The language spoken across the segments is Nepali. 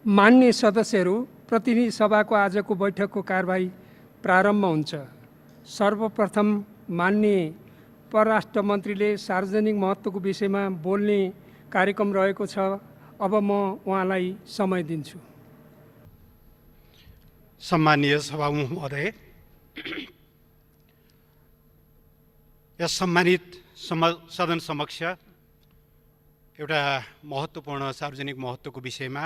मान्य सदस्यहरू, प्रतिनिधि सभाको आजको बैठकको कारबाही प्रारम्भ हुन्छ। सर्वप्रथम मान्य परराष्ट्र मन्त्रीले सार्वजनिक महत्त्वको विषयमा बोल्ने कार्यक्रम रहेको छ। अब म उहाँलाई समय दिन्छु। सम्मानीय सभामुख महोदय, यस सम्मानित सदन समक्ष एउटा महत्त्वपूर्ण सार्वजनिक महत्त्वको विषयमा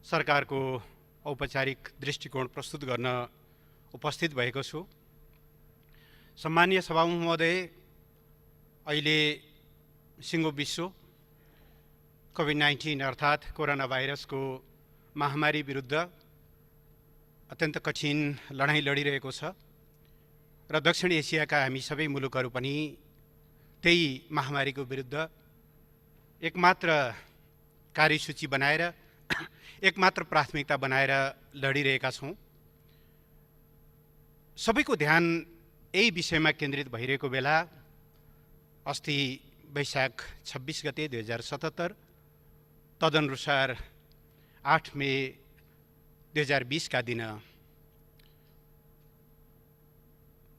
सरकारको औपचारिक दृष्टिकोण प्रस्तुत गर्न उपस्थित भएको छु। सम्मानीय सभामुख महोदय, अहिले सिङ्गो विश्व कोभिड-19 अर्थात् कोरोना भाइरसको महामारी विरुद्ध अत्यन्त कठिन लडाईँ लडिरहेको छ र दक्षिण एसियाका हामी सबै मुलुकहरू पनि त्यही महामारीको विरुद्ध एकमात्र कार्यसूची बनाएर एकमात्र प्राथमिकता बनाएर लडिरहेका छौँ। सबैको ध्यान यही विषयमा केन्द्रित भइरहेको बेला अस्ति वैशाख 26 गते 2077 तदनुसार 8 मे 2020 का दिन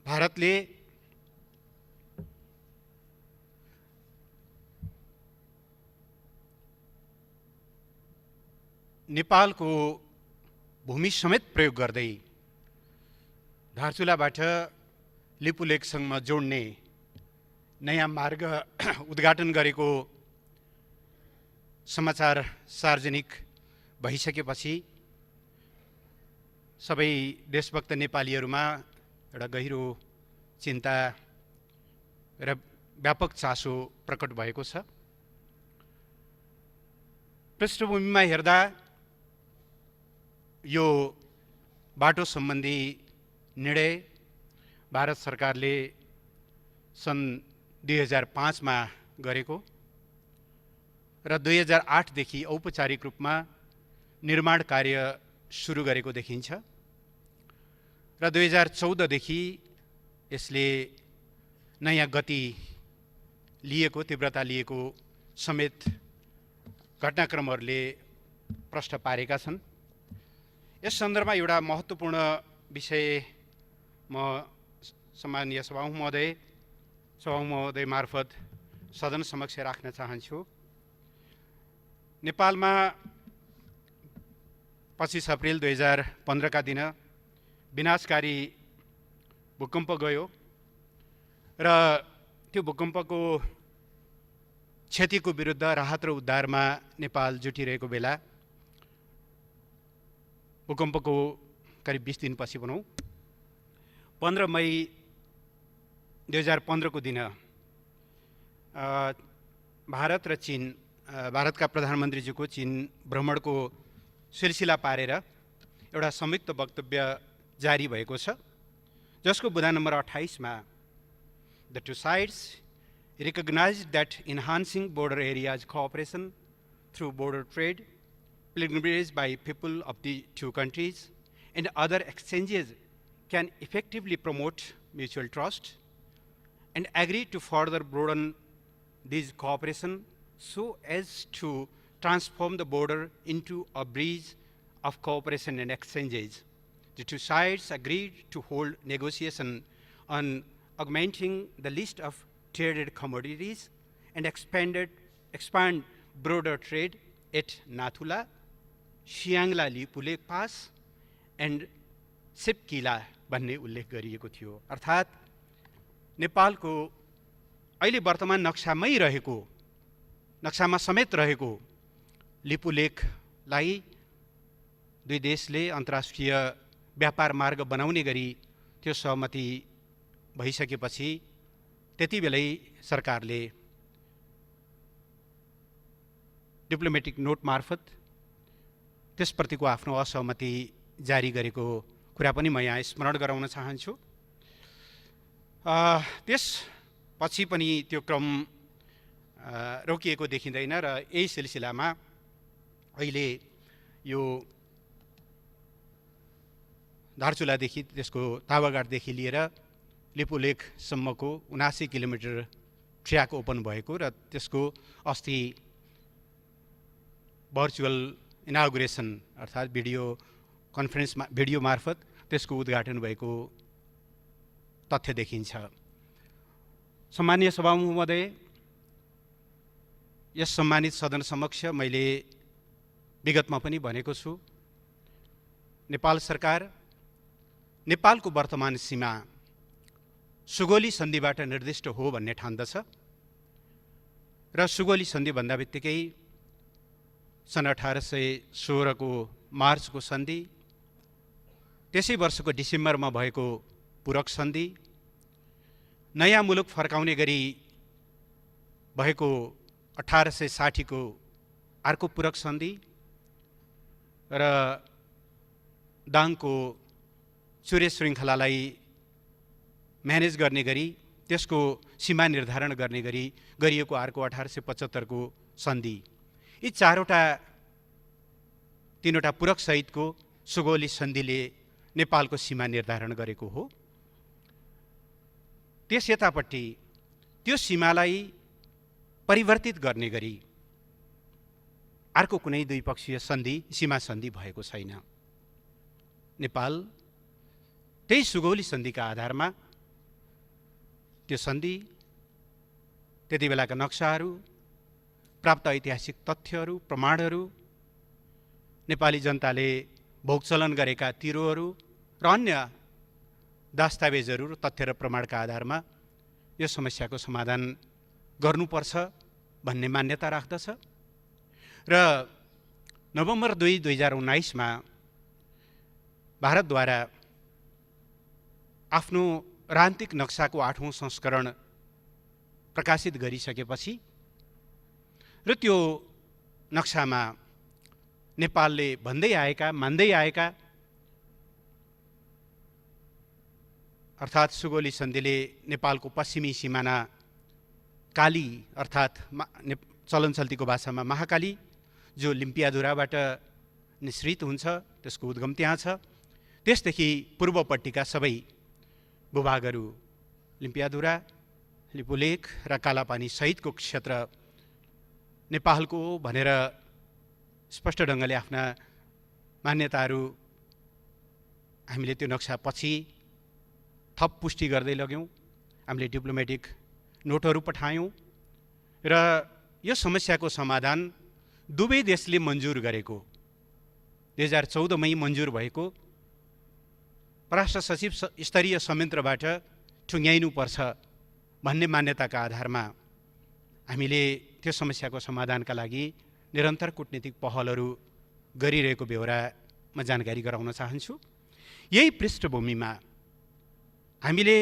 भारतले नेपालको भूमि समेत प्रयोग गर्दै धारचुलाबाट लिपुलेकसम्म जोड्ने नयाँ मार्ग उद्घाटन गरेको समाचार सार्वजनिक भइसकेपछि सबै देशभक्त नेपालीहरूमा एउटा गहिरो चिन्ता र व्यापक चासो प्रकट भएको छ। पृष्ठभूमिमा हेर्दा यो बाटो सम्बन्धी निर्णय भारत सरकारले सन् 2005 मा गरेको र 2008 देखि औपचारिक रूपमा निर्माण कार्य सुरु गरेको देखिन्छ र 2014 देखि यसले नयाँ गति लिएको, तीव्रता लिएको समेत घटनाक्रमहरूले प्रश्न पारेका छन्। यस सन्दर्भमा एउटा महत्त्वपूर्ण विषय म सम्मानीय सभामुख महोदय मार्फत सदन समक्ष राख्न चाहन्छु। नेपालमा 25 अप्रिल 2015 का दिन विनाशकारी भूकम्प गयो र त्यो भूकम्पको क्षतिको विरुद्ध राहत र उद्धारमा नेपाल जुटिरहेको बेला भूकम्पको करिब 20 दिनपछि भनौँ 15 मई 2015 को दिन भारत र चीन, भारतका प्रधानमन्त्रीज्यूको चीन भ्रमणको सिलसिला पारेर एउटा संयुक्त वक्तव्य जारी भएको छ, जसको बुँदा नम्बर 28 मा The two sides recognized that enhancing border areas cooperation through border trade, pilgrimage by people of the two countries, and other exchanges can effectively promote mutual trust, and agree to further broaden this cooperation so as to transform the border into a bridge of cooperation and exchanges. The two sides agreed to hold negotiation on augmenting the list of traded commodities and expand broader trade at Nathula, Siangla Lipulek Pass, and Sipkila भन्ने उल्लेख गरिएको थियो। अर्थात् नेपालको अहिले वर्तमान नक्सामा समेत रहेको लिपुलेखलाई दुई देशले अन्तर्राष्ट्रिय व्यापार मार्ग बनाउने गरी त्यो सहमति भइसकेपछि त्यति बेलै सरकारले डिप्लोमेटिक नोट मार्फत त्यसप्रतिको आफ्नो असहमति जारी गरेको कुरा पनि म यहाँ स्मरण गराउन चाहन्छु। त्यसपछि पनि त्यो क्रम रोकिएको देखिँदैन र यही सिलसिलामा अहिले यो धारचुलादेखि त्यसको तावागाडदेखि लिएर लिपुलेखसम्मको 79 किलोमिटर ट्र्याक ओपन भएको र त्यसको अस्ति भर्चुअल इनागुरेसन अर्थात् भिडियो मार्फत त्यसको उद्घाटन भएको तथ्य देखिन्छ। सम्मानीय सभामुख महोदय, यस सम्मानित सदन समक्ष मैले विगतमा पनि भनेको छु, नेपाल सरकार नेपालको वर्तमान सीमा सुगौली सन्धिबाट निर्दिष्ट हो भन्ने ठान्दछ र सुगौली सन्धि भन्दा बित्तिकै सन् 1816 को मार्चको सन्धि, त्यसै वर्षको डिसेम्बरमा भएको पूरक सन्धि, नयाँ मुलुक फर्काउने गरी भएको 1860 को अर्को पूरक सन्धि र दाङको चुरे श्रृङ्खलालाई म्यानेज गर्ने गरी त्यसको सीमा निर्धारण गर्ने गरी गरिएको अर्को 1875 को सन्धि, यी तीनवटा पूरक सहितको सुगौली सन्धिले नेपालको सीमा निर्धारण गरेको हो। त्यस यतापट्टि त्यो सीमालाई परिवर्तित गर्ने गरी अर्को कुनै द्विपक्षीय सन्धि, सीमा सन्धि भएको छैन। नेपाल त्यही सुगौली सन्धिका आधारमा त्यो सन्धि, त्यति बेलाका नक्साहरू, प्राप्त ऐतिहासिक तथ्यहरू, प्रमाणहरू, नेपाली जनताले भोगचलन गरेका तिरोहरू र अन्य दस्तावेजहरू र तथ्य र प्रमाणका आधारमा यो समस्याको समाधान गर्नुपर्छ भन्ने मान्यता राख्दछ र नोभेम्बर 2, 2019 मा भारतद्वारा आफ्नो राजनीतिक नक्साको 8औं संस्करण प्रकाशित गरिसकेपछि र त्यो नक्सामा नेपालले भन्दै आएका, मान्दै आएका अर्थात् सुगौली सन्धिले नेपालको पश्चिमी सिमाना काली अर्थात् चलन चल्तीको भाषामा महाकाली, जो लिम्पियाधुराबाट निश्रित हुन्छ, त्यसको उद्गम त्यहाँ छ, त्यसदेखि पूर्वपट्टिका सबै भूभागहरू लिम्पियाधुरा, लिपुलेख र कालापानी सहितको क्षेत्र नेपालको भनेर स्पष्ट ढङ्गले आफ्ना मान्यताहरू हामीले त्यो नक्सा पछि थप पुष्टि गर्दै लग्यौँ। हामीले डिप्लोमेटिक नोटहरू पठायौँ र यो समस्याको समाधान दुवै देशले मन्जुर गरेको 2014 मै मन्जुर भएको परराष्ट्र सचिव स्तरीय संयन्त्रबाट ठुङ्ग्याइनुपर्छ भन्ने मान्यताका आधारमा हामीले त्यो समस्याको समाधानका लागि निरन्तर कूटनीतिक पहलहरू गरिरहेको बेहोरामा जानकारी गराउन चाहन्छु। यही पृष्ठभूमिमा हामीले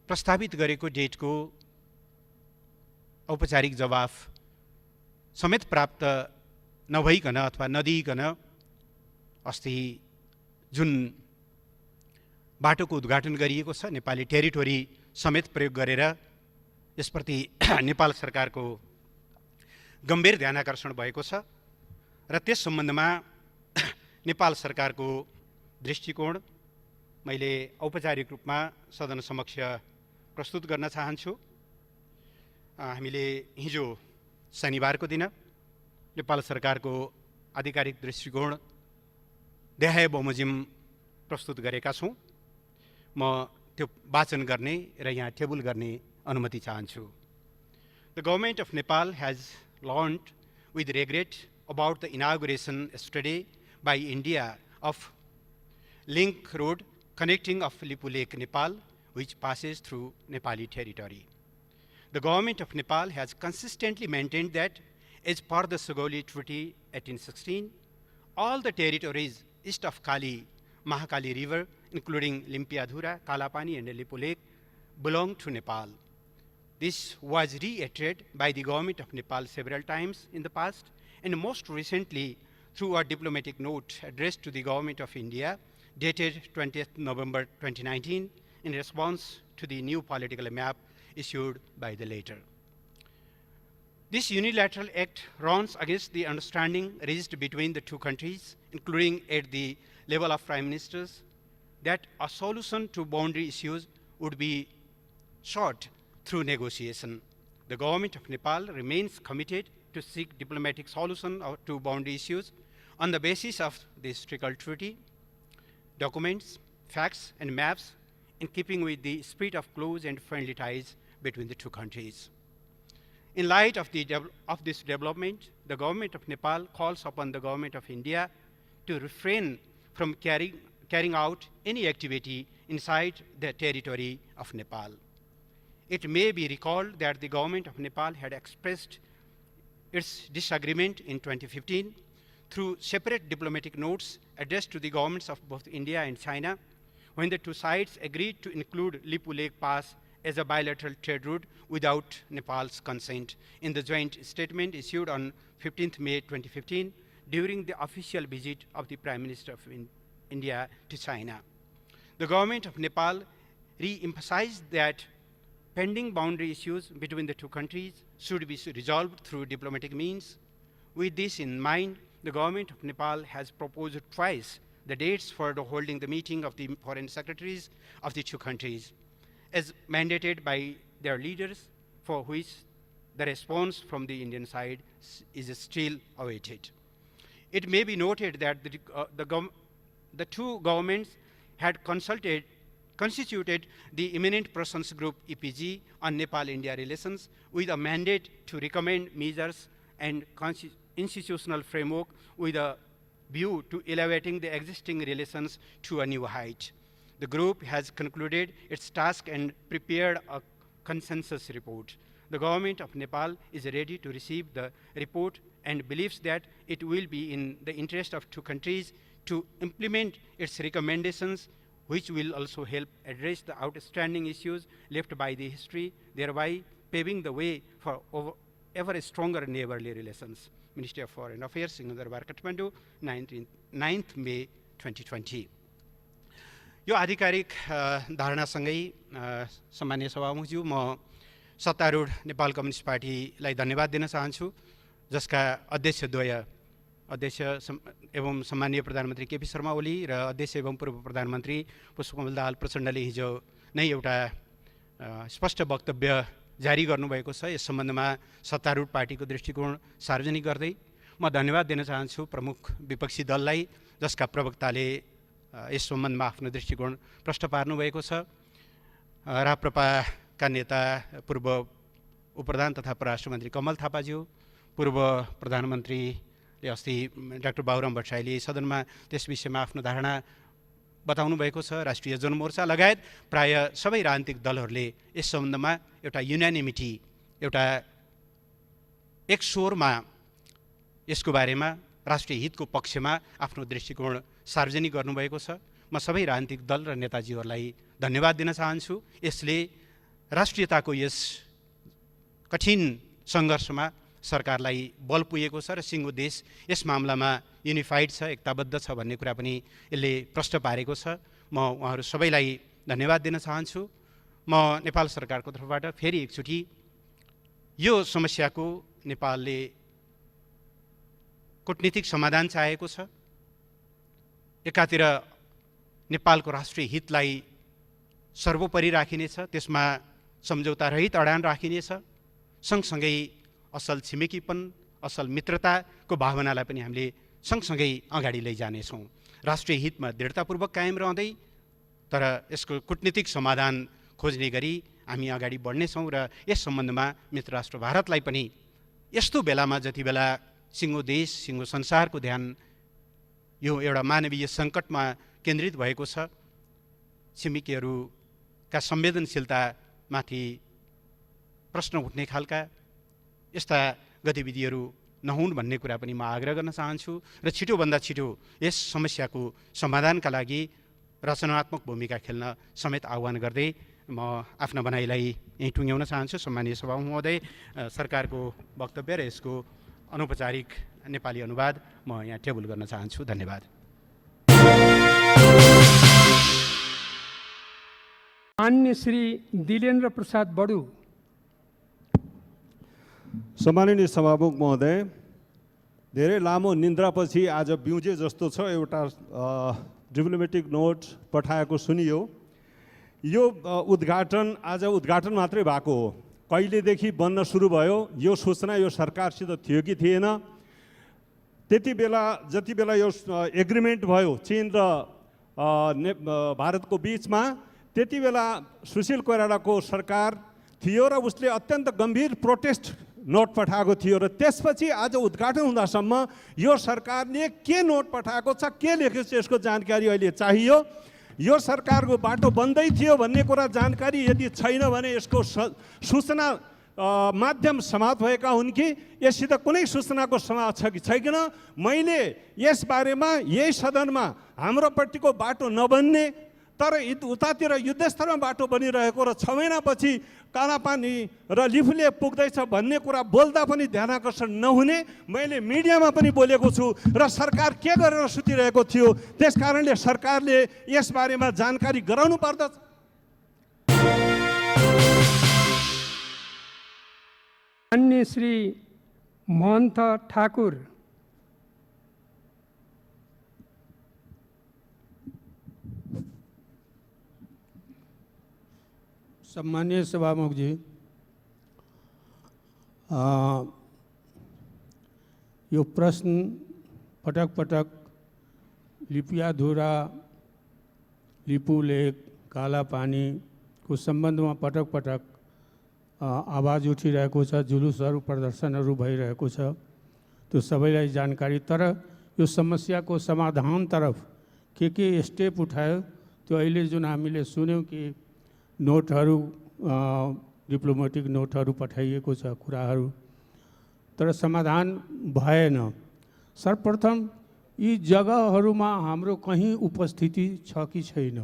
प्रस्तावित गरेको डेटको औपचारिक जवाफ समेत प्राप्त नभइकन अथवा नदिइकन अस्ति जुन बाटोको उद्घाटन गरिएको छ, नेपाली टेरिटोरी समेत प्रयोग गरेर यसप्रति नेपाल सरकारको गम्भीर ध्यानाकर्षण भएको छ र त्यस सम्बन्धमा नेपाल सरकारको दृष्टिकोण मैले औपचारिक रूपमा सदन समक्ष प्रस्तुत गर्न चाहन्छु। हामीले हिजो शनिबारको दिन नेपाल सरकारको आधिकारिक दृष्टिकोण देहाय बमोजिम प्रस्तुत गरेका छौँ। म त्यो वाचन गर्ने र यहाँ टेबल गर्ने अनुमति चाहन्छु। The government of Nepal has learned with regret about the inauguration yesterday by India of link road connecting of Lipu Lake, Nepal, which passes through Nepali territory. The government of Nepal has consistently maintained that, as per the Sugauli Treaty 1816, all the territories east of Kali, Mahakali River, including Limpiadhura, Kalapani, and Lipu Lake, belong to Nepal. This was reiterated by the government of Nepal several times in the past, and most recently through a diplomatic note addressed to the government of India, dated 20th November 2019, in response to the new political map issued by the latter. This unilateral act runs against the understanding reached between the two countries, including at the level of prime ministers, that a solution to boundary issues would be sought through negotiation. The government of Nepal remains committed to seek diplomatic solution to boundary issues On the basis of this Trickle Treaty, documents, facts, and maps in keeping with the spirit of close and friendly ties between the two countries. In light of this development, the government of Nepal calls upon the government of India to refrain from carrying out any activity inside the territory of Nepal. It may be recalled that the government of Nepal had expressed its disagreement in 2015 through separate diplomatic notes addressed to the governments of both India and China, when the two sides agreed to include Lipu Lake Pass as a bilateral trade route without Nepal's consent in the joint statement issued on 15th May 2015 during the official visit of the Prime Minister of India to China. The government of Nepal re-emphasized that pending boundary issues between the two countries should be resolved through diplomatic means. With this in mind, the government of Nepal has proposed twice the dates for holding the meeting of the foreign secretaries of the two countries, as mandated by their leaders, for which the response from the Indian side is still awaited. It may be noted that the two governments had constituted the Eminent Persons Group EPG on Nepal-India relations with a mandate to recommend measures and institutional framework with a view to elevating the existing relations to a new height. The group has concluded its task and prepared a consensus report. The government of Nepal is ready to receive the report and believes that it will be in the interest of two countries to implement its recommendations, which will also help address the outstanding issues left by the history, thereby paving the way for ever stronger neighborly relations. Ministry of Foreign Affairs, Singhdarbar, Kathmandu, 9th May 2020. यो आधिकारिक धारणासँगै सम्मानीय सभामुखज्यू म सत्तारूढ नेपाल कम्युनिस्ट पार्टीलाई धन्यवाद दिन चाहन्छु, जसका अध्यक्ष एवं सम्मानीय प्रधानमन्त्री केपी शर्मा ओली र अध्यक्ष एवं पूर्व प्रधानमन्त्री पुष्पकमल दाहाल प्रचण्डले हिजो नै एउटा स्पष्ट वक्तव्य जारी गर्नुभएको छ। यस सम्बन्धमा सत्तारूढ पार्टीको दृष्टिकोण सार्वजनिक गर्दै म धन्यवाद दिन चाहन्छु प्रमुख विपक्षी दललाई, जसका प्रवक्ताले यस सम्बन्धमा आफ्नो दृष्टिकोण प्रष्ट पार्नुभएको छ। राप्रपाका नेता पूर्व उपप्रधान तथा परराष्ट्र मन्त्री कमल थापाज्यू, पूर्व प्रधानमन्त्रीले अस्ति डाक्टर बाबुराम भट्टराईले सदनमा त्यस विषयमा आफ्नो धारणा बताउनु भएको छ। राष्ट्रिय जनमोर्चा लगायत प्राय सबै राजनीतिक दलहरूले यस सम्बन्धमा एउटा युनानिमिटी, एउटा एक स्वरमा यसको बारेमा राष्ट्रिय हितको पक्षमा आफ्नो दृष्टिकोण सार्वजनिक गर्नुभएको छ। म सबै राजनीतिक दल र नेताजीहरूलाई धन्यवाद दिन चाहन्छु। यसले राष्ट्रियताको यस कठिन सङ्घर्षमा सरकारलाई बल पुगेको छ र सिङ्गो देश यस मामलामा युनिफाइड छ, एकताबद्ध छ भन्ने कुरा पनि यसले प्रष्ट पारेको छ। म उहाँहरू सबैलाई धन्यवाद दिन चाहन्छु। म नेपाल सरकारको तर्फबाट फेरि एकचोटि यो समस्याको नेपालले कूटनीतिक समाधान चाहेको छ। एकातिर नेपालको राष्ट्रिय हितलाई सर्वोपरि राखिनेछ, त्यसमा सम्झौता रहित अडान राखिनेछ, सँगसँगै असल छिमेकीपन, असल मित्रताको भावनालाई पनि हामीले सँगसँगै अगाडि लैजानेछौँ। राष्ट्रिय हितमा दृढतापूर्वक कायम रहँदै तर यसको कूटनीतिक समाधान खोज्ने गरी हामी अगाडि बढ्नेछौँ र यस सम्बन्धमा मित्र राष्ट्र भारतलाई पनि यस्तो बेलामा जति बेला सिङ्गो देश, सिङ्गो संसारको ध्यान यो एउटा मानवीय सङ्कटमा केन्द्रित भएको छ, छिमेकीहरूका संवेदनशीलतामाथि प्रश्न उठ्ने खालका यस्ता गतिविधिहरू नहुन् भन्ने कुरा पनि म आग्रह गर्न चाहन्छु र छिटोभन्दा छिटो यस समस्याको समाधानका लागि रचनात्मक भूमिका खेल्न समेत आह्वान गर्दै म आफ्ना भनाइलाई यहीँ टुङ्ग्याउन चाहन्छु। सम्मानीय सभामुख महोदय, सरकारको वक्तव्य र यसको अनौपचारिक नेपाली अनुवाद म यहाँ टेबल गर्न चाहन्छु। धन्यवाद। मान्य श्री दिलेन्द्र प्रसाद बडु। सम्माननीय सभामुख महोदय, धेरै लामो निन्द्रापछि आज बिउजे जस्तो छ एउटा डिप्लोमेटिक नोट पठाएको सुनियो। यो उद्घाटन आज उद्घाटन मात्रै भएको हो, कहिलेदेखि बन्न सुरु भयो यो सूचना यो सरकारसित थियो कि थिएन? त्यति बेला जति बेला यो एग्रिमेन्ट भयो चीन र भारतको बिचमा, त्यति बेला सुशील कोइरालाको सरकार थियो र उसले अत्यन्त गम्भीर प्रोटेस्ट नोट पठाएको थियो र त्यसपछि आज उद्घाटन हुँदासम्म यो सरकारले के नोट पठाएको छ, के लेखेको छ, यसको जानकारी अहिले चाहियो। यो सरकारको बाटो बन्दै थियो भन्ने कुरा जानकारी यदि छैन भने यसको सूचना माध्यम समाप्त भएका हुन् कि यससित कुनै सूचनाको समाज छ कि छैन। मैले यसबारेमा यही सदनमा हाम्रोपट्टिको बाटो नबन्ने तर उतातिर युद्धस्तरमा बाटो बनिरहेको र 6 महिनापछि कालापानी र लिफुले पुग्दैछ भन्ने कुरा बोल्दा पनि ध्यानाकर्षण नहुने मैले मिडियामा पनि बोलेको छु र सरकार के गरेर सुतिरहेको थियो। त्यसकारणले सरकारले यसबारेमा जानकारी गराउनु पर्दछ। अन्य श्री महन्त ठाकुर। सम्मानीय सभामुख जी, यो प्रश्न पटक पटक लिपियाधुरा, लिपु लेक, काला पानी को सम्बन्धमा पटक पटक आवाज उठिरहेको छ, जुलुसहरू प्रदर्शनहरू भइरहेको छ, त्यो सबैलाई जानकारी। तर यो समस्याको समाधानतर्फ के स्टेप उठायो त्यो अहिले जुन हामीले सुन्यौँ कि नोटहरू डिप्लोमेटिक नोटहरू पठाइएको छ कुराहरू, तर समाधान भएन। सर्वप्रथम यी जग्गाहरूमा हाम्रो कहीँ उपस्थिति छ कि छैन।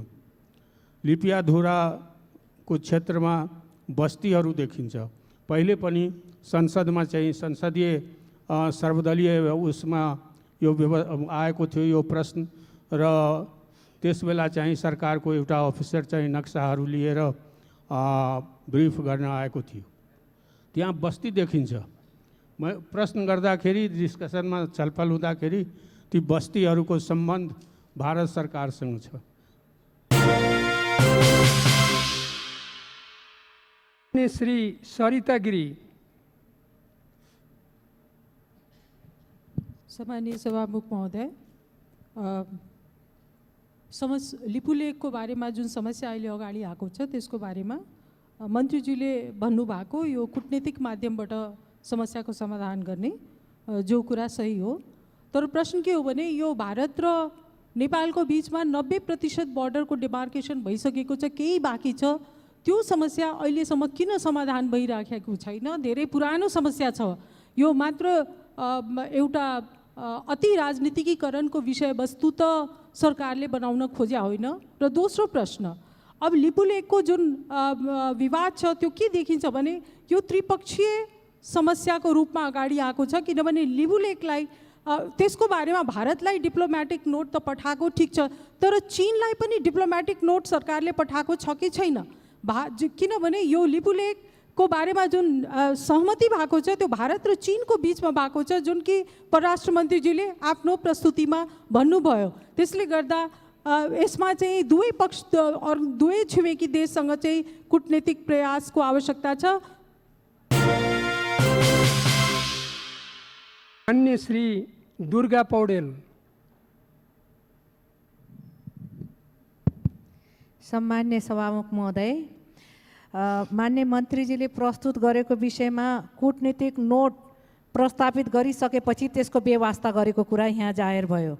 लिपियाधुराको क्षेत्रमा बस्तीहरू देखिन्छ। पहिले पनि संसदमा चाहिँ संसदीय सर्वदलीय उसमा यो आएको थियो यो प्रश्न र त्यस बेला चाहिँ सरकारको एउटा अफिसर चाहिँ नक्साहरू लिएर ब्रिफ गर्न आएको थियो। त्यहाँ बस्ती देखिन्छ। म प्रश्न गर्दाखेरि डिस्कसनमा छलफल हुँदाखेरि ती बस्तीहरूको सम्बन्ध भारत सरकारसँग छ। श्री सरिता गिरी। सम्मानीय सभामुख महोदय, लिपुलेकको बारेमा जुन समस्या अहिले अगाडि आएको छ त्यसको बारेमा मन्त्रीजीले भन्नुभएको यो कूटनीतिक माध्यमबाट समस्याको समाधान गर्ने जो कुरा सही हो। तर प्रश्न के हो भने यो भारत र नेपालको बिचमा 90% बोर्डरको डिमार्केसन भइसकेको छ, केही बाँकी छ। त्यो समस्या अहिलेसम्म किन समाधान भइराखेको छैन? धेरै पुरानो समस्या छ। यो मात्र एउटा अति राजनीतिकीकरणको विषयवस्तु त सरकारले बनाउन खोज्या होइन। र दोस्रो प्रश्न, अब लिपुलेकको जुन विवाद छ त्यो के देखिन्छ भने यो त्रिपक्षीय समस्याको रूपमा अगाडि आएको छ, किनभने लिपुलेकलाई त्यसको बारेमा भारतलाई डिप्लोमेटिक नोट त पठाएको ठिक छ, तर चीनलाई पनि डिप्लोमेटिक नोट सरकारले पठाएको छ कि छैन? किनभने यो लिपुलेकको बारेमा जुन सहमति भएको छ त्यो भारत र चीनको बिचमा भएको छ, जुन कि परराष्ट्र मन्त्रीजीले आफ्नो प्रस्तुतिमा भन्नुभयो। त्यसले गर्दा यसमा चाहिँ दुवै पक्ष दुवै छिमेकी देशसँग चाहिँ कूटनीतिक प्रयासको आवश्यकता छ। अन्य श्री दुर्गा पौडेल। सम्मान्य सभामुख महोदय, मान्य मन्त्रीजीले प्रस्तुत गरेको विषयमा कूटनीतिक नोट प्रस्तावित गरिसकेपछि त्यसको व्यवस्था गरेको कुरा यहाँ जाहेर भयो।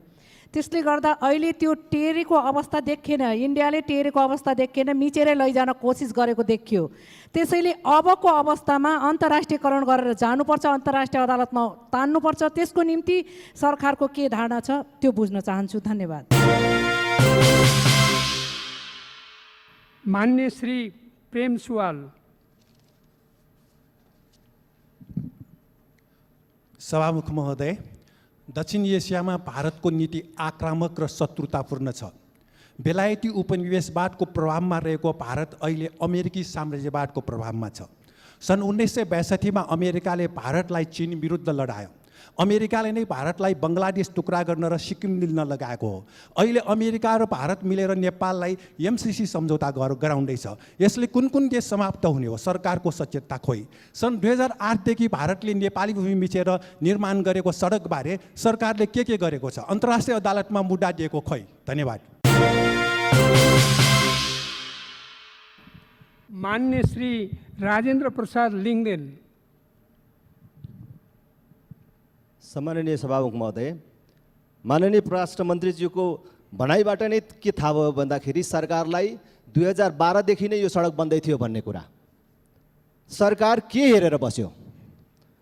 त्यसले गर्दा अहिले त्यो टेरेको अवस्था देखिएन, इन्डियाले टेरेको अवस्था देखिएन, मिचेरै लैजान कोसिस गरेको देखियो। त्यसैले अबको अवस्थामा अन्तर्राष्ट्रियकरण गरेर जानुपर्छ, अन्तर्राष्ट्रिय अदालतमा तान्नुपर्छ। त्यसको निम्ति सरकारको के धारणा छ त्यो बुझ्न चाहन्छु। धन्यवाद। मान्य श्री प्रेम सुवाल। सभामुख महोदय, दक्षिण एसियामा भारतको नीति आक्रामक र शत्रुतापूर्ण छ। बेलायती उपनिवेशवादको प्रभावमा रहेको भारत अहिले अमेरिकी साम्राज्यवादको प्रभावमा छ। सन् 1962 मा अमेरिकाले भारतलाई चीन विरुद्ध लडायो। अमेरिकाले नै भारतलाई बङ्गलादेश टुक्रा गर्न र सिक्किम मिल्न लगाएको हो। अहिले अमेरिका र भारत मिलेर नेपाललाई एमसिसी सम्झौता गराउँदैछ। यसले कुन कुन देश समाप्त हुने हो? सरकारको सचेतता खोइ। सन् 2008देखि भारतले नेपाली भूमि मिचेर निर्माण गरेको सडकबारे सरकारले के गरेको छ? अन्तर्राष्ट्रिय अदालतमा मुद्दा दिएको खोइ। धन्यवाद। मान्य श्री राजेन्द्र प्रसाद लिङ्गदेन। सम्माननीय सभामुख महोदय, माननीय परराष्ट्र मन्त्रीज्यूको भनाइबाट नै के थाहा भयो भन्दाखेरि सरकारलाई 2012देखि नै यो सडक बन्दै थियो भन्ने कुरा। सरकार के हेरेर बस्यो?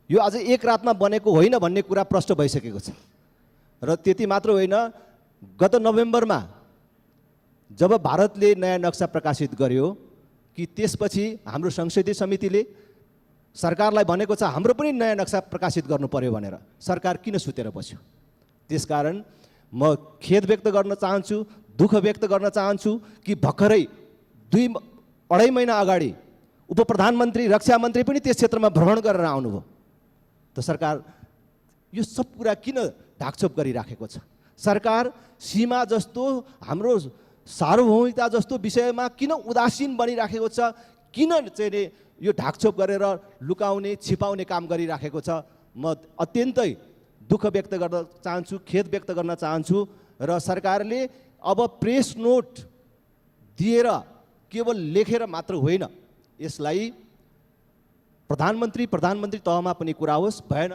यो आज एक रातमा बनेको होइन भन्ने कुरा प्रष्ट भइसकेको छ। र त्यति मात्र होइन, गत नोभेम्बरमा जब भारतले नयाँ नक्सा प्रकाशित गर्यो कि त्यसपछि हाम्रो संसदीय समितिले सरकारलाई भनेको छ हाम्रो पनि नयाँ नक्सा प्रकाशित गर्नु पर्यो भनेर। सरकार किन सुतेर बस्यो? त्यसकारण म खेद व्यक्त गर्न चाहन्छु, दुःख व्यक्त गर्न चाहन्छु कि भर्खरै 2-2.5 महिना अगाडि उप प्रधानमन्त्री, रक्षा मन्त्री पनि त्यस क्षेत्रमा भ्रमण गरेर आउनुभयो। त सरकार यो सब कुरा किन ढाकछोप गरिराखेको छ? सरकार सीमा जस्तो, हाम्रो सार्वभौमिकता जस्तो विषयमा किन उदासीन बनिराखेको छ? किन चाहिँ यो ढाकछोप गरेर लुकाउने, छिपाउने काम गरिराखेको छ? म अत्यन्तै दुःख व्यक्त गर्न चाहन्छु, खेद व्यक्त गर्न चाहन्छु। र सरकारले अब प्रेस नोट दिएर केवल लेखेर मात्र होइन, यसलाई प्रधानमन्त्री तहमा पनि कुरा होस्, भएन।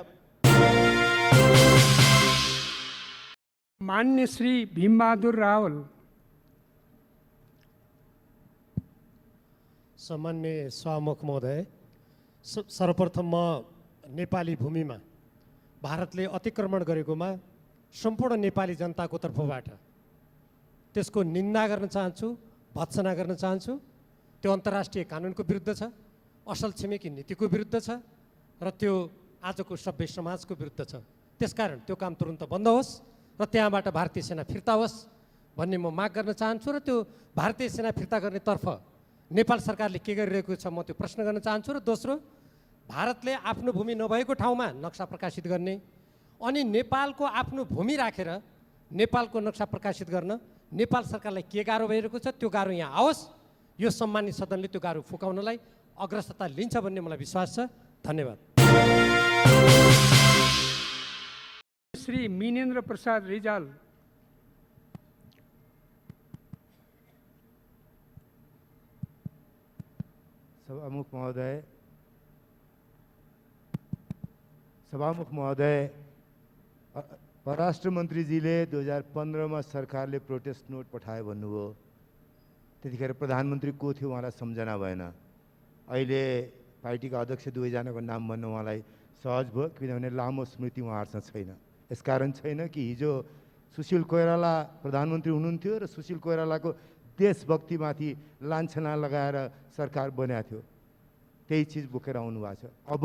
मान्य श्री भीमबहादुर रावल। सम्मान्य सभामुख महोदय, सर्वप्रथम म नेपाली भूमिमा भारतले अतिक्रमण गरेकोमा सम्पूर्ण नेपाली जनताको तर्फबाट त्यसको निन्दा गर्न चाहन्छु, भत्सना गर्न चाहन्छु। त्यो अन्तर्राष्ट्रिय कानुनको विरुद्ध छ, असल छिमेकी नीतिको विरुद्ध छ र त्यो आजको सभ्य समाजको विरुद्ध छ। त्यसकारण त्यो काम तुरुन्त बन्द होस् र त्यहाँबाट भारतीय सेना फिर्ता होस् भन्ने म माग गर्न चाहन्छु। र त्यो भारतीय सेना फिर्ता गर्नेतर्फ नेपाल सरकारले के गरिरहेको छ म त्यो प्रश्न गर्न चाहन्छु। र दोस्रो, भारतले आफ्नो भूमि नभएको ठाउँमा नक्सा प्रकाशित गर्ने अनि नेपालको आफ्नो भूमि राखेर नेपालको नक्सा प्रकाशित गर्न नेपाल सरकारलाई के गाह्रो भइरहेको छ? त्यो गाह्रो यहाँ आओस्। यो सम्मानित सदनले त्यो गाह्रो फुकाउनलाई अग्रसरता लिन्छ भन्ने मलाई विश्वास छ। धन्यवाद। श्री मिनेन्द्र प्रसाद रिजाल। सभामुख महोदय, परराष्ट्र मन्त्रीजीले 2015मा सरकारले प्रोटेस्ट नोट पठायो भन्नुभयो। त्यतिखेर प्रधानमन्त्री को थियो उहाँलाई सम्झना भएन। अहिले पार्टीका अध्यक्ष 2जनाको नाम भन्नु उहाँलाई सहज भयो, किनभने लामो स्मृति उहाँहरूसँग छैन। यसकारण छैन कि हिजो सुशील कोइराला प्रधानमन्त्री हुनुहुन्थ्यो र सुशील कोइरालाको देशभक्तिमाथि लान्छना लगाएर सरकार बनाएको थियो। त्यही चिज बोकेर आउनु भएको छ। अब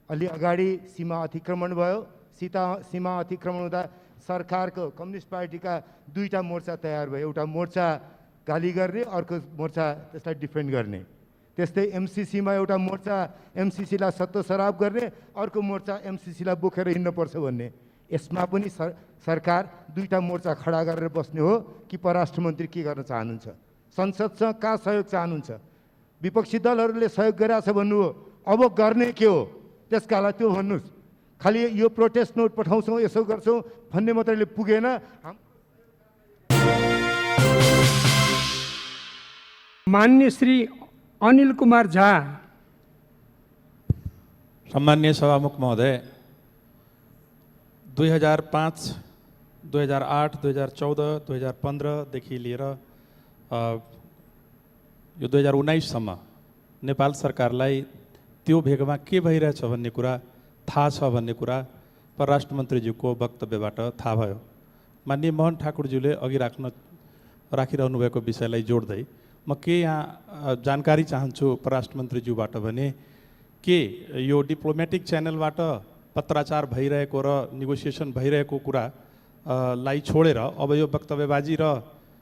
अलि अगाडि सीमा अतिक्रमण भयो। सीमा अतिक्रमण हुँदा सरकारको कम्युनिस्ट पार्टीका 2टा मोर्चा तयार भयो। एउटा मोर्चा गाली गर्ने, अर्को मोर्चा त्यसलाई डिफेन्ड गर्ने। त्यस्तै एमसिसीमा एउटा मोर्चा एमसिसीलाई सत्तो सराप गर्ने, अर्को मोर्चा एमसिसीलाई बोकेर हिँड्नुपर्छ भन्ने। यसमा पनि सरकार 2टा मोर्चा खडा गरेर बस्ने हो कि परराष्ट्र मन्त्री के गर्न चाहनुहुन्छ? संसदसँग कहाँ सहयोग चाहनुहुन्छ? विपक्षी दलहरूले सहयोग गरिरहेछ भन्नुभयो, अब गर्ने के हो? त्यसका लागि त्यो भन्नुहोस्। खालि यो प्रोटेस्ट नोट पठाउँछौँ, यसो गर्छौँ भन्ने मात्रैले पुगेन। मान्य श्री अनिल कुमार झा। सम्मान्य सभामुख महोदय, 2005, 2008, 2014, 2015देखि लिएर यो 2019सम्म नेपाल सरकारलाई त्यो भेगमा के भइरहेछ भन्ने कुरा थाहा छ भन्ने कुरा परराष्ट्र मन्त्रीज्यूको वक्तव्यबाट थाहा भयो। माननीय मोहन ठाकुरज्यूले अघि राखिरहनु भएको विषयलाई जोड्दै म के यहाँ जानकारी चाहन्छु परराष्ट्र मन्त्रीज्यूबाट भने के यो डिप्लोमेटिक च्यानलबाट पत्राचार भइरहेको र नेगोसिएसन भइरहेको कुरा लाई छोडेर अब यो वक्तव्यबाजी र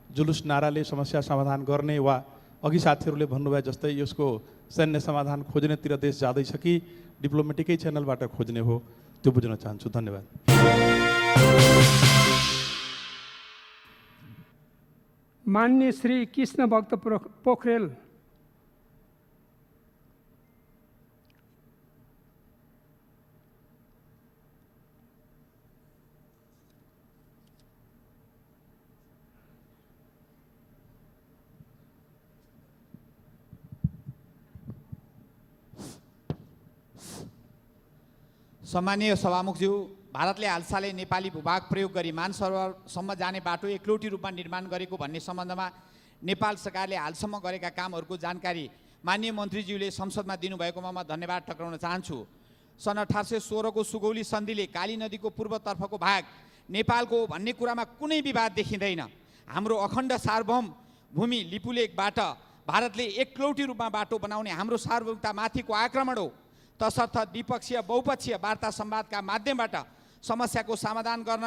जुलुस नाराले समस्या समाधान गर्ने वा अघि साथीहरूले भन्नुभयो जस्तै यसको सैन्य समाधान खोज्नेतिर देश जाँदैछ कि डिप्लोमेटिकै च्यानलबाट खोज्ने हो? त्यो बुझ्न चाहन्छु। धन्यवाद। मान्य श्री कृष्ण भक्त पोखरेल। सम्मानीय सभामुखज्यू, भारतले हालसालै नेपाली भूभाग प्रयोग गरी मानसरोवरसम्म जाने बाटो एकलौटी रूपमा निर्माण गरेको भन्ने सम्बन्धमा नेपाल सरकारले हालसम्म गरेका कामहरूको जानकारी माननीय मन्त्रीज्यूले संसदमा दिनुभएकोमा म धन्यवाद टक्राउन चाहन्छु। सन् 1816 को सुगौली सन्धिले काली नदीको पूर्वतर्फको भाग नेपालको हो भन्ने कुरामा कुनै विवाद देखिँदैन। हाम्रो अखण्ड सार्वभौम भूमि लिपुलेकबाट भारतले एकलौटी रूपमा बाटो बनाउने हाम्रो सार्वभौमतामाथिको आक्रमण हो। तसर्थ द्विपक्षीय बहुपक्षीय वार्ता संवादका माध्यमबाट समस्याको समाधान गर्न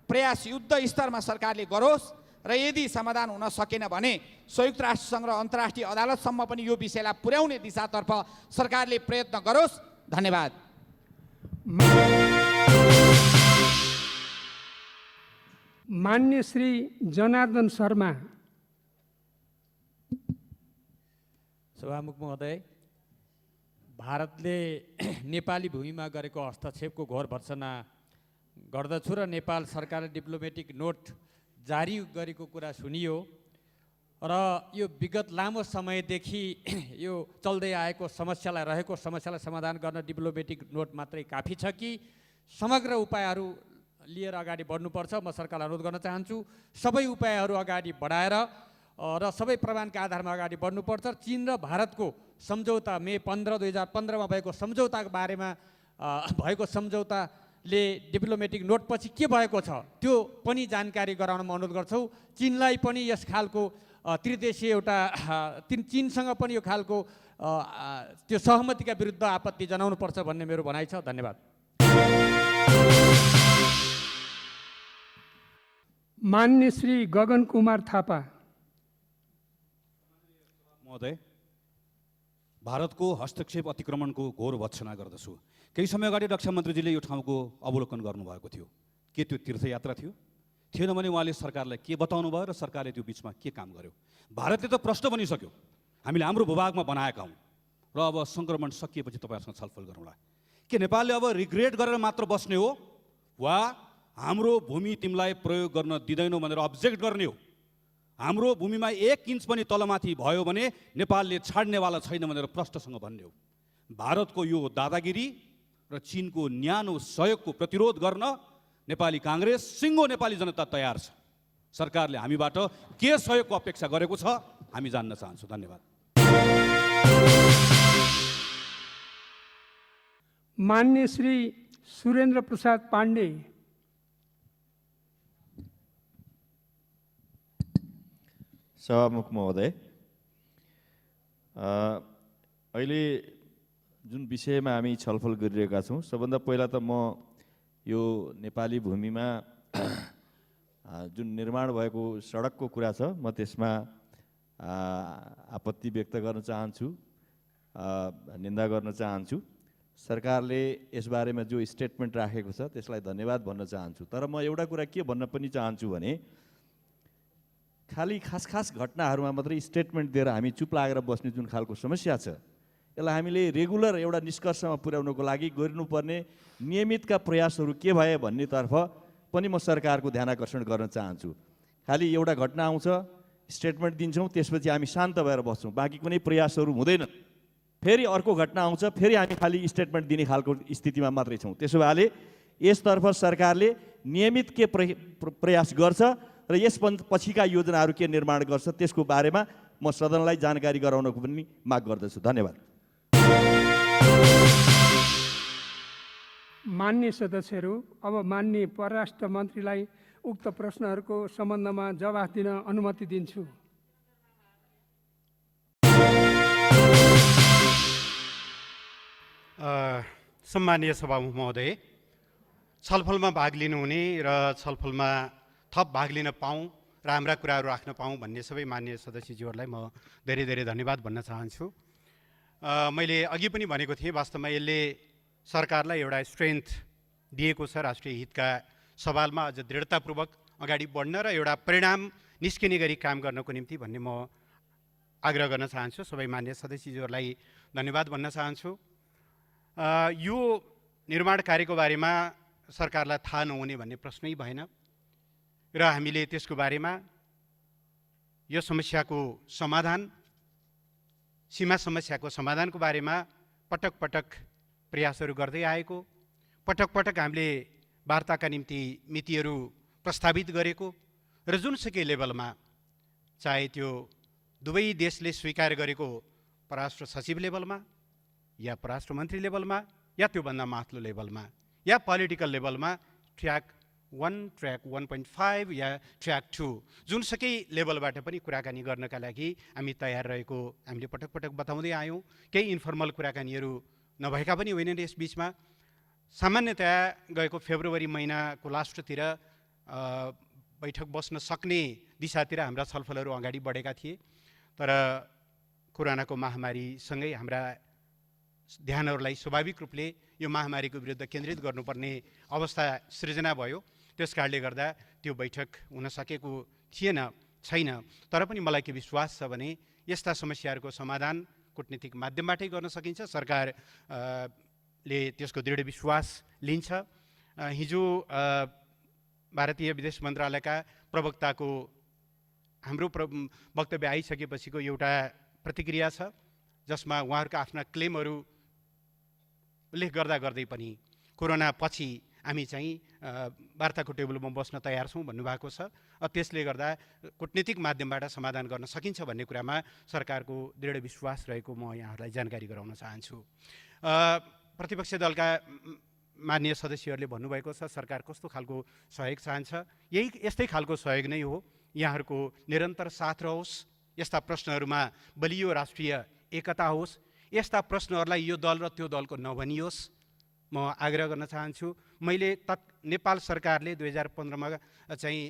प्रयास युद्ध स्तरमा सरकारले गरोस् र यदि समाधान हुन सकेन भने संयुक्त राष्ट्रसङ्घ र अन्तर्राष्ट्रिय अदालतसम्म पनि यो विषयलाई पुर्याउने दिशातर्फ सरकारले प्रयत्न गरोस्। धन्यवाद। मान्य श्री जनार्दन शर्मा। सभामुख महोदय, भारतले नेपाली भूमिमा गरेको हस्तक्षेपको घोर भर्त्सना गर्दछु र नेपाल सरकारले डिप्लोमेटिक नोट जारी गरेको कुरा सुनियो र यो विगत लामो समयदेखि यो चल्दै आएको रहेको समस्यालाई समाधान गर्न डिप्लोमेटिक नोट मात्रै काफी छ कि समग्र उपायहरू लिएर अगाडि बढ्नुपर्छ? म सरकारलाई अनुरोध गर्न चाहन्छु सबै उपायहरू अगाडि बढाएर र सबै प्रमाणका आधारमा अगाडि बढ्नुपर्छ। चीन र भारतको सम्झौता मे 15, 2015 मा भएको सम्झौताको बारेमा भएको सम्झौताले डिप्लोमेटिक नोट पछि के भएको छ त्यो पनि जानकारी गराउन म अनुरोध गर्छु। चीनलाई पनि यस खालको त्रिदेशीय एउटा चीनसँग पनि यो खालको त्यो सहमतिका विरुद्ध आपत्ति जनाउनुपर्छ भन्ने मेरो भनाइ छ। धन्यवाद। मान्य श्री गगन कुमार थापा। महोदय, भारतको हस्तक्षेप अतिक्रमणको घोर भर्त्सना गर्दछु। केही समय अगाडि रक्षा मन्त्रीजीले यो ठाउँको अवलोकन गर्नुभएको थियो। के त्यो तीर्थयात्रा थियो? थिएन भने उहाँले सरकारलाई के बताउनु भयो र सरकारले त्यो बिचमा के काम गर्यो? भारतले त प्रश्न बनिसक्यो, हामीले हाम्रो भूभागमा बनाएका हौँ र अब सङ्क्रमण सकिएपछि तपाईँहरूसँग छलफल गरौँला। के नेपालले अब रिग्रेट गरेर मात्र बस्ने हो वा हाम्रो भूमि तिमीलाई प्रयोग गर्न दिँदैनौ भनेर अब्जेक्ट गर्ने हो? हाम्रो भूमिमा 1 इन्च पनि तलमाथि भयो भने नेपालले छाड्नेवाला छैन भनेर प्रष्टसँग भन्ने हो। भारतको यो दादागिरी र चीनको न्यानो सहयोगको प्रतिरोध गर्न नेपाली काङ्ग्रेस, सिङ्गो नेपाली जनता तयार छ। सरकारले हामीबाट के सहयोगको अपेक्षा गरेको छ हामी जान्न चाहन्छौँ। धन्यवाद। मान्य श्री सुरेन्द्र प्रसाद पाण्डे। सभामुख महोदय, अहिले जुन विषयमा हामी छलफल गरिरहेका छौँ, सबभन्दा पहिला त म यो नेपाली भूमिमा जुन निर्माण भएको सडकको कुरा छ म त्यसमा आपत्ति व्यक्त गर्न चाहन्छु, निन्दा गर्न चाहन्छु। सरकारले यसबारेमा जो स्टेटमेन्ट राखेको छ त्यसलाई धन्यवाद भन्न चाहन्छु। तर म एउटा कुरा के भन्न पनि चाहन्छु भने खालि खास घटनाहरूमा मात्रै स्टेटमेन्ट दिएर हामी चुप लागेर बस्ने जुन खालको समस्या छ यसलाई हामीले रेगुलर एउटा निष्कर्षमा पुर्याउनको लागि गर्नुपर्ने नियमितका प्रयासहरू के भए भन्नेतर्फ पनि म सरकारको ध्यानाकर्षण गर्न चाहन्छु। खालि एउटा घटना आउँछ, स्टेटमेन्ट दिन्छौँ, त्यसपछि हामी शान्त भएर बस्छौँ, बाँकी कुनै प्रयासहरू हुँदैन। फेरि अर्को घटना आउँछ, फेरि हामी खालि स्टेटमेन्ट दिने खालको स्थितिमा मात्रै छौँ। त्यसो भएले यसतर्फ सरकारले नियमित के प्रयास गर्छ र यस पछिका योजनाहरू के निर्माण गर्छ त्यसको बारेमा म सदनलाई जानकारी गराउनको पनि माग गर्दछु। धन्यवाद। मान्य सदस्यहरू, अब मान्य परराष्ट्र मन्त्रीलाई उक्त प्रश्नहरूको सम्बन्धमा जवाफ दिन अनुमति दिन्छु। सम्मानीय सभामुख महोदय, छलफलमा भाग लिनुहुने र छलफलमा थप भाग लिन पाऊँ र हाम्रा कुराहरू राख्न पाऊँ भन्ने सबै मान्य सदस्यज्यूहरूलाई म धेरै धेरै धन्यवाद भन्न चाहन्छु। मैले अघि पनि भनेको थिएँ, वास्तवमा यसले सरकारलाई एउटा स्ट्रेन्थ दिएको छ राष्ट्रिय हितका सवालमा अझ दृढतापूर्वक अगाडि बढ्न र एउटा परिणाम निस्किने गरी काम गर्नको निम्ति भन्ने म आग्रह गर्न चाहन्छु। सबै मान्य सदस्यज्यूहरूलाई धन्यवाद भन्न चाहन्छु। यो निर्माण कार्यको बारेमा सरकारलाई थाहा नहुने भन्ने प्रश्नै भएन र हामीले त्यसको बारेमा यो समस्याको समाधान, सीमा समस्याको समाधानको बारेमा पटक पटक प्रयासहरू गर्दै आएको, पटक पटक हामीले वार्ताका निम्ति मितिहरू प्रस्तावित गरेको र जुनसुकै लेभलमा, चाहे त्यो दुवै देशले स्वीकार गरेको परराष्ट्र सचिव लेभलमा या परराष्ट्र मन्त्री लेभलमा या त्योभन्दा माथिल्लो लेभलमा या पोलिटिकल लेभलमा, ट्र्याक 1, ट्र्याक 1.5 या ट्र्याक 2 जुनसुकै लेभलबाट पनि कुराकानी गर्नका लागि हामी तयार रहेको हामीले पटक पटक बताउँदै आयौँ। केही इन्फर्मल कुराकानीहरू नभएका पनि होइनन् यस बिचमा। सामान्यतया गएको फेब्रुअरी महिनाको लास्टतिर बैठक बस्न सक्ने दिशातिर हाम्रा छलफलहरू अगाडि बढेका थिए, तर कोरोनाको महामारीसँगै हाम्रा ध्यानहरूलाई स्वाभाविक रूपले यो महामारीको विरुद्ध केन्द्रित गर्नुपर्ने अवस्था सृजना भयो। त्यस कारणले गर्दा त्यो बैठक हुन सकेको छैन। तर पनि मलाई के विश्वास छ भने यस्ता समस्याहरूको समाधान कूटनीतिक माध्यमबाटै गर्न सकिन्छ। सरकारले त्यसको दृढ विश्वास लिन्छ। हिजो भारतीय विदेश मन्त्रालयका प्रवक्ताको हाम्रो वक्तव्य आइसकेपछिको एउटा प्रतिक्रिया छ, जसमा उहाँहरूका आफ्ना क्लेमहरू उल्लेख गर्दै पनि कोरोना पछि हामी चाहिँ वार्ताको टेबलमा बस्न तयार छौँ भन्नुभएको छ। त्यसले गर्दा कूटनीतिक माध्यमबाट समाधान गर्न सकिन्छ भन्ने कुरामा सरकारको दृढ विश्वास रहेको म यहाँहरूलाई जानकारी गराउन चाहन्छु। प्रतिपक्ष दलका मान्य सदस्यहरूले भन्नुभएको छ सरकार कस्तो खालको सहयोग चाहन्छ। यस्तै खालको सहयोग नै हो। यहाँहरूको निरन्तर साथ रहोस्, यस्ता प्रश्नहरूमा बलियो राष्ट्रिय एकता होस्, यस्ता प्रश्नहरूलाई यो दल र त्यो दलको नभनियोस्, म आग्रह गर्न चाहन्छु। मैले नेपाल सरकारले 2015मा चाहिँ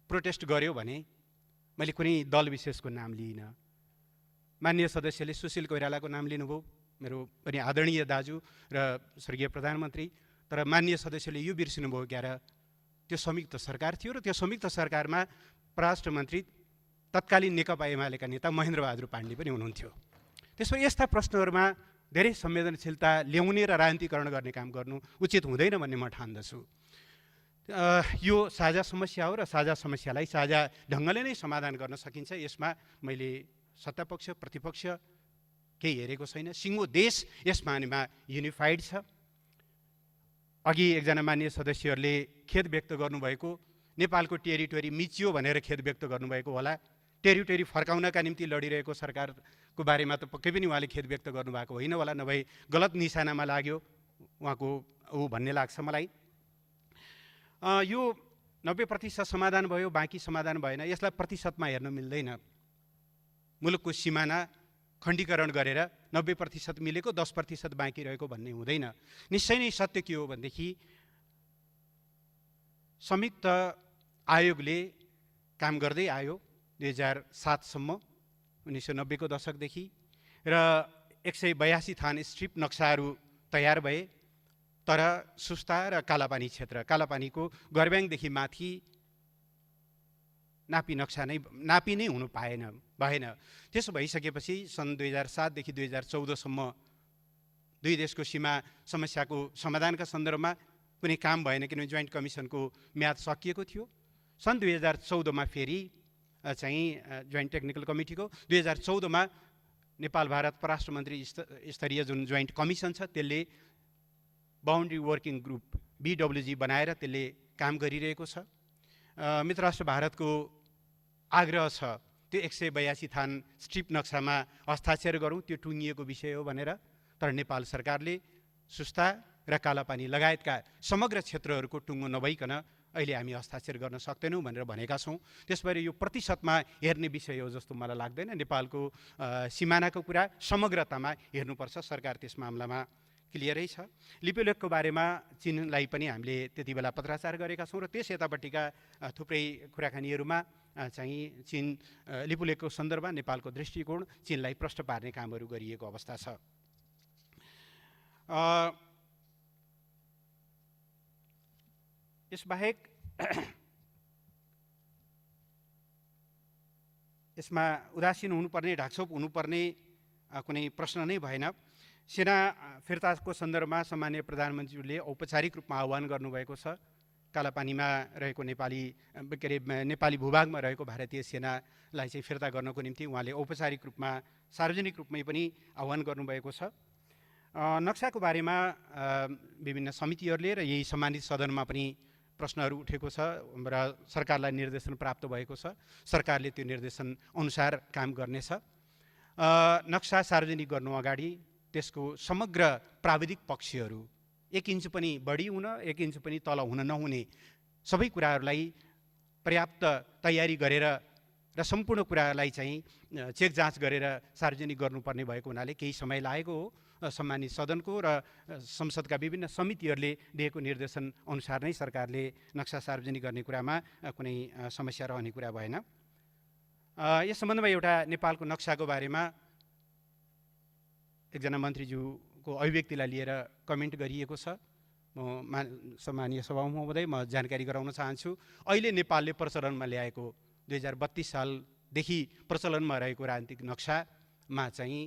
प्रोटेस्ट गर्यो भने मैले कुनै दल विशेषको नाम लिइनँ। मान्य सदस्यले सुशील कोइरालाको नाम लिनुभयो, मेरो पनि आदरणीय दाजु र स्वर्गीय प्रधानमन्त्री। तर मान्य सदस्यले यो बिर्सिनुभयो क्यार त्यो संयुक्त सरकार थियो र त्यो संयुक्त सरकारमा परराष्ट्र मन्त्री तत्कालीन नेकपा एमालेका नेता महेन्द्रबहादुर पाण्डे पनि हुनुहुन्थ्यो। त्यसपछि यस्ता प्रश्नहरूमा धेरै संवेदनशीलता ल्याउने र राजनीतिकरण गर्ने काम गर्नु उचित हुँदैन भन्ने म ठान्दछु। यो साझा समस्या हो र साझा समस्यालाई साझा ढङ्गले नै समाधान गर्न सकिन्छ। यसमा मैले सत्तापक्ष प्रतिपक्ष केही हेरेको छैन। सिङ्गो देश यस मानेमा युनिफाइड छ। अघि एकजना मान्य सदस्यहरूले खेद व्यक्त गर्नुभएको, नेपालको टेरिटोरी मिचियो भनेर खेद व्यक्त गर्नुभएको होला। टेरिटोरी फर्काउनका निम्ति लडिरहेको सरकारको बारेमा त पक्कै पनि उहाँले खेद व्यक्त गर्नुभएको होइन होला, नभए गलत निशानामा लाग्यो उहाँको भन्ने लाग्छ मलाई। यो 90% समाधान भयो, बाँकी समाधान भएन। यसलाई प्रतिशतमा हेर्न मिल्दैन। मुलुकको सिमाना खण्डीकरण गरेर 90% मिलेको 10% बाँकी रहेको भन्ने हुँदैन। निश्चय नै सत्य के हो भनेदेखि संयुक्त आयोगले काम गर्दै आयो 2007सम्म, 1990 को दशकदेखि, र 182 थान स्ट्रिप नक्साहरू तयार भए। तर सुस्ता र कालापानी क्षेत्र, कालापानीको गरब्याङदेखि माथि नापी नै हुनु भएन। त्यसो भइसकेपछि सन् 2007देखि 2014सम्म दुई देशको सीमा समस्याको समाधानका सन्दर्भमा कुनै काम भएन, किनभने जोइन्ट कमिसनको म्याद सकिएको थियो। सन् 2014मा फेरि चाहिँ जोइन्ट टेक्निकल कमिटीको 2014मा नेपाल भारत परराष्ट्र मन्त्री स्तरीय जुन जोइन्ट कमिसन छ त्यसले बाउन्ड्री वर्किङ ग्रुप BWG बनाएर त्यसले काम गरिरहेको छ। मित्रराष्ट्र भारतको आग्रह छ त्यो 182 थान स्ट्रिप नक्सामा हस्ताक्षर गरौँ, त्यो टुङ्गिएको विषय हो भनेर। तर नेपाल सरकारले सुस्ता र कालापानी लगायतका समग्र क्षेत्रहरूको टुङ्गो नभइकन अहिले हामी हस्ताक्षर गर्न सक्दैनौँ भनेर भनेका छौँ। त्यसभएर यो प्रतिशतमा हेर्ने विषय हो जस्तो मलाई लाग्दैन। नेपालको सिमानाको कुरा समग्रतामा हेर्नुपर्छ। सरकार त्यस मामलामा क्लियरै छ। लिपुलेखको बारेमा चीनलाई पनि हामीले त्यति बेला पत्राचार गरेका छौँ र त्यस यतापट्टिका थुप्रै कुराकानीहरूमा चाहिँ चीन लिपुलेखको सन्दर्भमा नेपालको दृष्टिकोण चीनलाई प्रश्न पार्ने कामहरू गरिएको अवस्था छ। यसबाहेक यसमा उदासीन हुनुपर्ने, ढाकछोप हुनुपर्ने कुनै प्रश्न नै भएन। सेना फिर्ताको सन्दर्भमा सम्माननीय प्रधानमन्त्रीले औपचारिक रूपमा आह्वान गर्नुभएको छ। कालापानीमा रहेको नेपाली भूभागमा रहेको भारतीय सेनालाई चाहिँ फिर्ता गर्नको निम्ति उहाँले औपचारिक रूपमा सार्वजनिक रूपमै पनि आह्वान गर्नुभएको छ। नक्साको बारेमा विभिन्न समितिहरूले र यही सम्मानित सदनमा पनि प्रश्नहरू उठेको छ र सरकारलाई निर्देशन प्राप्त भएको छ। सरकारले त्यो निर्देशन अनुसार काम गर्नेछ। नक्सा सार्वजनिक गर्नु अगाडि त्यसको समग्र प्राविधिक पक्षहरू 1 इन्च पनि बढी हुन 1 इन्च पनि तल हुन नहुने सबै कुराहरूलाई पर्याप्त तयारी गरेर र सम्पूर्ण कुरालाई चाहिँ चेक जाँच गरेर सार्वजनिक गर्नुपर्ने भएको हुनाले केही समय लागेको हो। सम्मानित सदनको र संसदका विभिन्न समितिहरूले दिएको निर्देशन अनुसार नै सरकारले नक्सा सार्वजनिक गर्ने कुरामा कुनै समस्या रहने कुरा भएन। यस सम्बन्धमा एउटा नेपालको नक्साको बारेमा एकजना मन्त्रीज्यूको अभिव्यक्तिलाई लिएर कमेन्ट गरिएको छ। सम्मानीय सभामुख महोदय, म जानकारी गराउन चाहन्छु। अहिले नेपालले प्रचलनमा ल्याएको 2032 सालदेखि प्रचलनमा रहेको राजनीतिक नक्सामा चाहिँ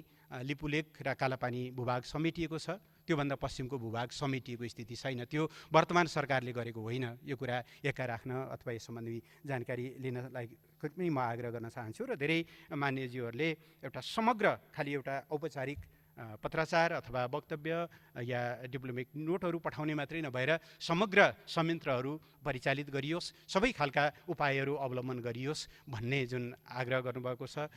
लिपुलेक र कालापानी भूभाग समेटिएको छ। त्योभन्दा पश्चिमको भूभाग समेटिएको स्थिति छैन। त्यो वर्तमान सरकारले गरेको होइन। यो कुरा एका राख्न अथवा यस सम्बन्धी जानकारी लिनलाई पनि म आग्रह गर्न चाहन्छु। र धेरै मान्यज्यूहरूले एउटा समग्र खालि एउटा औपचारिक पत्राचार अथवा वक्तव्य या डिप्लोमेटिक नोटहरू पठाउने मात्रै नभएर समग्र संयन्त्रहरू परिचालित गरियोस्, सबै खालका उपायहरू अवलम्बन गरियोस् भन्ने जुन आग्रह गर्नुभएको छ,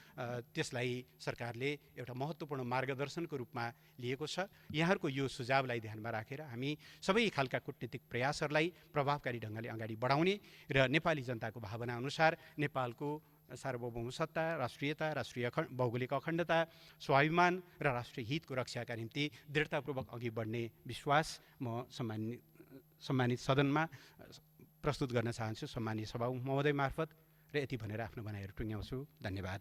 त्यसलाई सरकारले एउटा महत्त्वपूर्ण मार्गदर्शनको रूपमा लिएको छ। यहाँहरूको यो सुझावलाई ध्यानमा राखेर हामी सबै खालका कूटनीतिक प्रयासहरूलाई प्रभावकारी ढङ्गले अगाडि बढाउने र नेपाली जनताको भावना अनुसार नेपालको सार्वभौम सत्ता, राष्ट्रियता, राष्ट्रिय भौगोलिक अखण्डता, स्वाभिमान र राष्ट्रिय हितको रक्षाका निम्ति दृढतापूर्वक अघि बढ्ने विश्वास म सम्मानित सदनमा प्रस्तुत गर्न चाहन्छु सम्मानित सभामुख महोदय मार्फत। र यति भनेर आफ्नो भनाइहरू टुङ्ग्याउँछु। धन्यवाद।